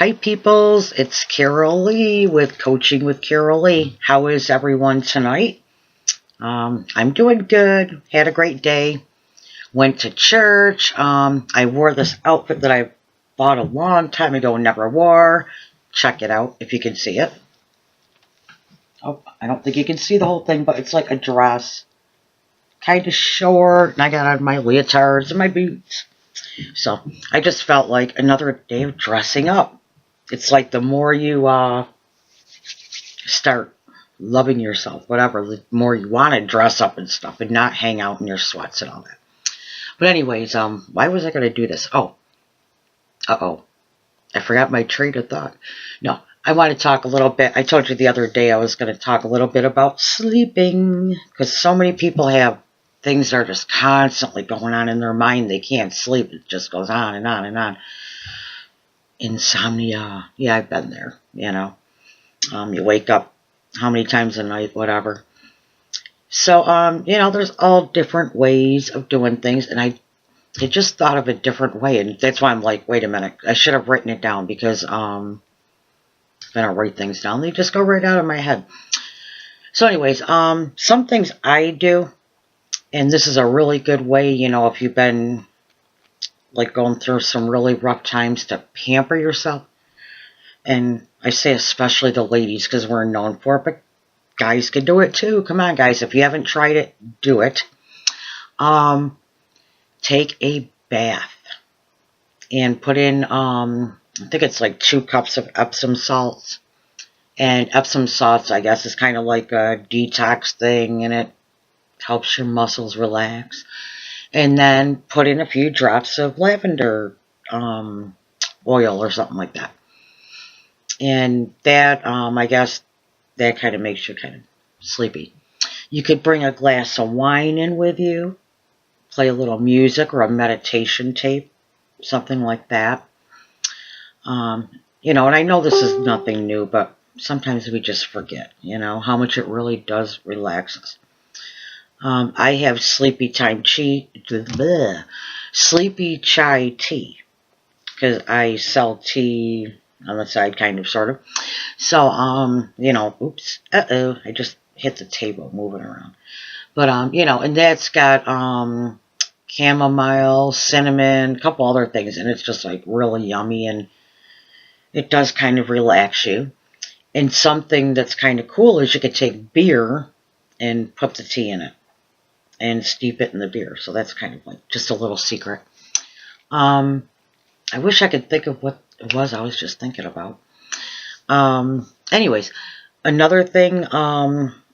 Hi peoples, it's Carol Lee with Coaching with Carol Lee. How is everyone tonight? I'm doing good. Had a great day. Went to church. I wore this outfit that I bought a long time ago and never wore. Check it out if you can see it. Oh, I don't think you can see the whole thing, but it's like a dress. Kind of short. And I got on my leotards and my boots. So I just felt like another day of dressing up. It's like the more you start loving yourself, whatever, the more you want to dress up and stuff and not hang out in your sweats and all that. But anyways, why was I going to do this? Oh, I forgot my train of thought. No, I want to talk a little bit. I told you the other day I was going to talk a little bit about sleeping because so many people have things that are just constantly going on in their mind. They can't sleep. It just goes on and on and on. Insomnia. Yeah, I've been there, You wake up how many times a night, whatever. So, there's all different ways of doing things, and I just thought of a different way, and that's why I'm like, wait a minute, I should have written it down, because if I don't write things down, they just go right out of my head. So anyways, some things I do, and this is a really good way, if you've been like going through some really rough times, to pamper yourself. And I say especially the ladies because we're known for it, but guys can do it too. Come on, guys. If you haven't tried it, do it. Take a bath and put in, I think it's like 2 cups of Epsom salts. And Epsom salts, I guess, is kind of like a detox thing, and it helps your muscles relax. And then put in a few drops of lavender oil or something like that. And that, I guess, that kind of makes you kind of sleepy. You could bring a glass of wine in with you, play a little music or a meditation tape, something like that. And I know this is nothing new, but sometimes we just forget, how much it really does relax us. I have sleepy chai tea, because I sell tea on the side, kind of, sort of. So, oops, I just hit the table moving around. But, and that's got chamomile, cinnamon, a couple other things, and it's just like really yummy, and it does kind of relax you. And something that's kind of cool is you could take beer and put the tea in it and steep it in the beer. So that's kind of like just a little secret. I wish I could think of what it was I was just thinking about. Anyways, another thing,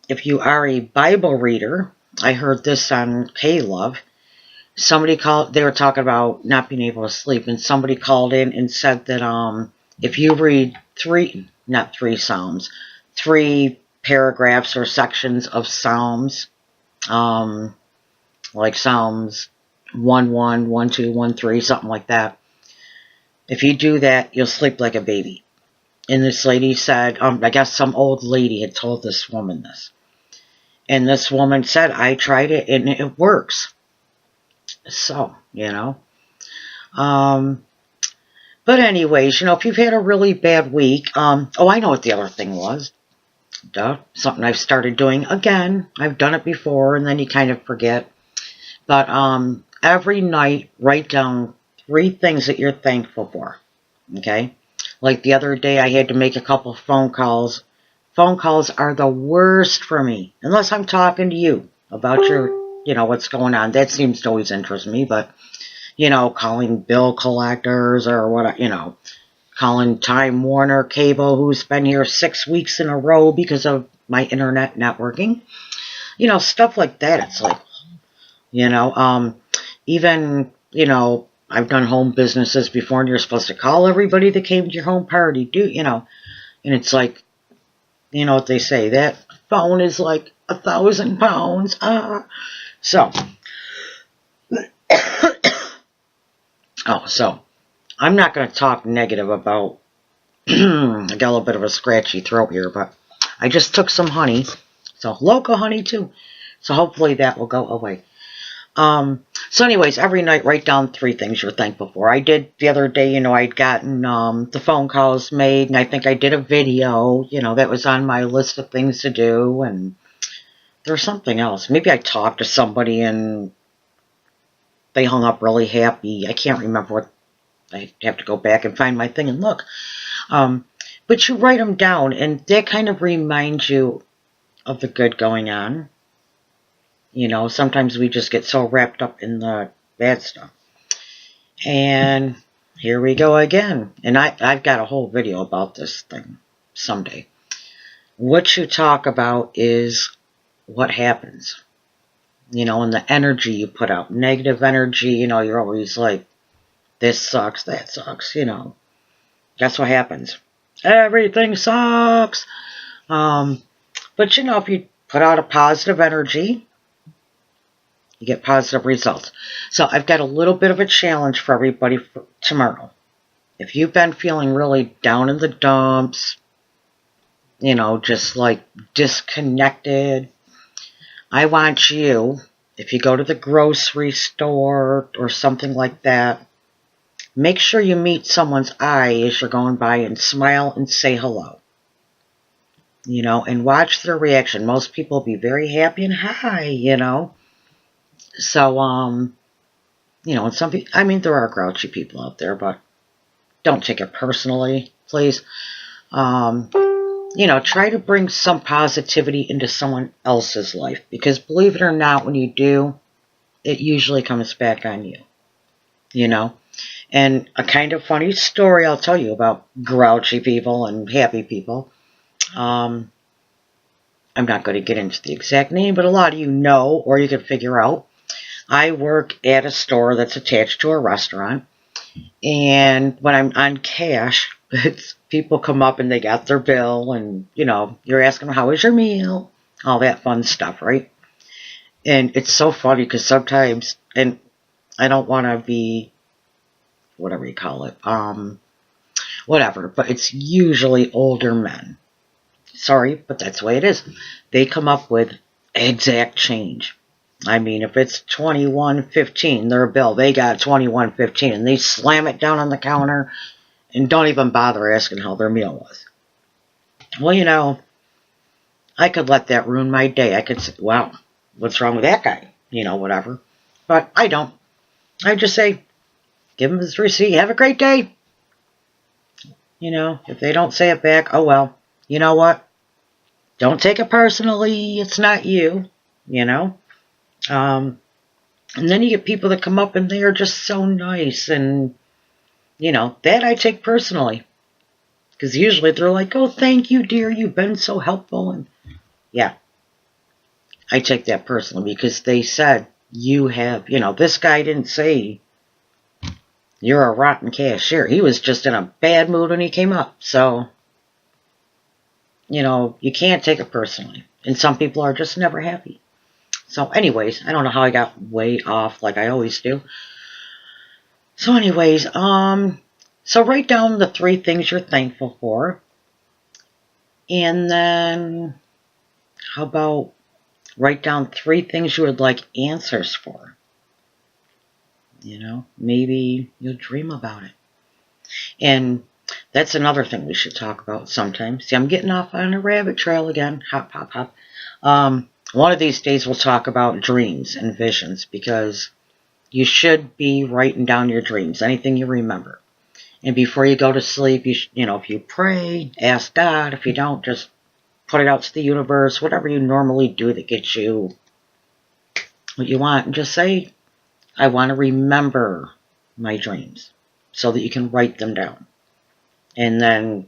if you are a Bible reader, I heard this on K-Love. Somebody called, they were talking about not being able to sleep, and somebody called in and said that if you read 3 Psalms, 3 paragraphs or sections of Psalms, like Psalms 1:1, 1:2, 1:3, something like that. If you do that, you'll sleep like a baby. And this lady said, I guess some old lady had told this woman this. And this woman said, I tried it and it works. So, But anyways, if you've had a really bad week, I know what the other thing was. Something I've started doing again. I've done it before and then you kind of forget. But every night, write down 3 things that you're thankful for. Okay? Like the other day, I had to make a couple of phone calls. Phone calls are the worst for me, unless I'm talking to you about your, what's going on. That seems to always interest me, but, calling bill collectors or what, calling Time Warner Cable, who's been here 6 weeks in a row because of my internet networking. Stuff like that. It's like, even, I've done home businesses before, and you're supposed to call everybody that came to your home party, and it's like, what they say, that phone is like 1,000 pounds. So, so, I'm not going to talk negative about, I got a little bit of a scratchy throat here, but I just took some honey, so local honey too, so hopefully that will go away. So anyways, every night write down 3 things you're thankful for. I did the other day, I'd gotten the phone calls made, and I think I did a video, that was on my list of things to do, and there was something else. Maybe I talked to somebody and they hung up really happy. I can't remember what. I have to go back and find my thing and look. But you write them down, and that kind of reminds you of the good going on. Sometimes we just get so wrapped up in the bad stuff. And here we go again. And I've got a whole video about this thing someday. What you talk about is what happens. And the energy you put out. Negative energy, you're always like, this sucks, that sucks, That's what happens. Everything sucks. But if you put out a positive energy, you get positive results. So I've got a little bit of a challenge for everybody for tomorrow. If you've been feeling really down in the dumps, just like disconnected, I want you, if you go to the grocery store or something like that, make sure you meet someone's eye as you're going by and smile and say hello. And watch their reaction. Most people will be very happy and hi, So, and some people, there are grouchy people out there, but don't take it personally, please. Try to bring some positivity into someone else's life, because believe it or not, when you do, it usually comes back on you, And a kind of funny story I'll tell you about grouchy people and happy people. I'm not going to get into the exact name, but a lot of you know, or you can figure out. I work at a store that's attached to a restaurant, and when I'm on cash, people come up and they got their bill, and, you're asking them, how was your meal? All that fun stuff, right? And it's so funny because sometimes, and I don't want to be, whatever you call it, whatever, but it's usually older men. Sorry, but that's the way it is. They come up with exact change. If it's $21.15, their bill, they got $21.15, and they slam it down on the counter and don't even bother asking how their meal was. Well, I could let that ruin my day. I could say, wow, what's wrong with that guy? Whatever. But I don't. I just say, give them his receipt, have a great day. If they don't say it back, oh well. You know what? Don't take it personally. It's not you, And then you get people that come up and they are just so nice, and, that I take personally. Because usually they're like, oh, thank you, dear, you've been so helpful. And yeah, I take that personally because they said, you have, this guy didn't say you're a rotten cashier. He was just in a bad mood when he came up. So, you can't take it personally. And some people are just never happy. So anyways, I don't know how I got way off like I always do. So anyways, so write down the 3 things you're thankful for. And then how about write down 3 things you would like answers for. Maybe you'll dream about it. And that's another thing we should talk about sometime. See, I'm getting off on a rabbit trail again. Hop, hop, hop. One of these days we'll talk about dreams and visions, because you should be writing down your dreams, anything you remember. And before you go to sleep, if you pray, ask God. If you don't, just put it out to the universe, whatever you normally do that gets you what you want. And just say, I want to remember my dreams, so that you can write them down. And then,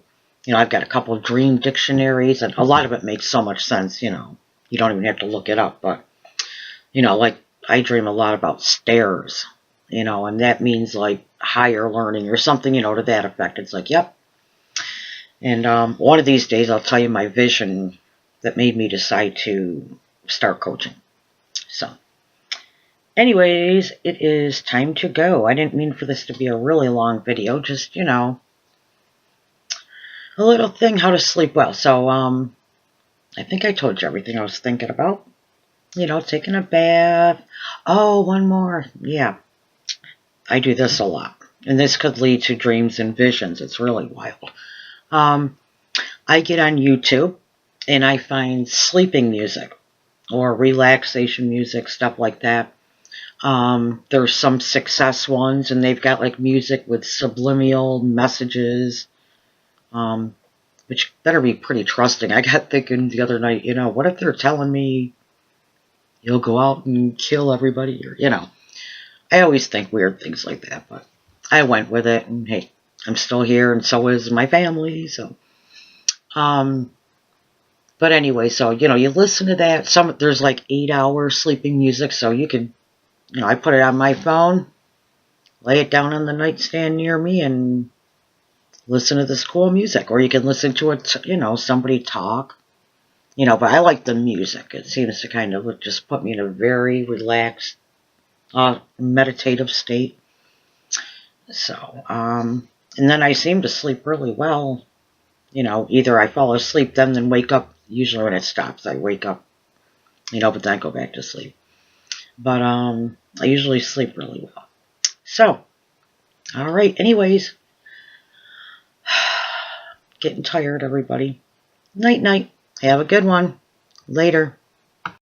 I've got a couple of dream dictionaries, and a lot of it makes so much sense, You don't even have to look it up, but, like I dream a lot about stairs, and that means like higher learning or something, to that effect. It's like, yep. And one of these days I'll tell you my vision that made me decide to start coaching. So, anyways, it is time to go. I didn't mean for this to be a really long video, just, a little thing, how to sleep well. So, I think I told you everything I was thinking about. you know, taking a bath. Oh, one more. Yeah, I do this a lot. And this could lead to dreams and visions. It's really wild. Um, I get on YouTube and I find sleeping music or relaxation music, stuff like that. There's some success ones, and they've got like music with subliminal messages, which better be pretty trusting. I got thinking the other night, you know, what if they're telling me you'll go out and kill everybody, or you know, I always think weird things like that, but I went with it, and hey, I'm still here, and so is my family. So, um, but anyway, so you know, you listen to that. There's like 8 hour sleeping music, so you can, you know, I put it on my phone, lay it down on the nightstand near me, and listen to this cool music. Or you can listen to it, you know, somebody talk, you know. But I like the music. It seems to kind of just put me in a very relaxed, meditative state. So, and then I seem to sleep really well. You know, either I fall asleep then wake up. Usually when it stops, I wake up, you know, but then I go back to sleep. But I usually sleep really well. So, all right. Anyways, getting tired, everybody. Night, night. Have a good one. Later.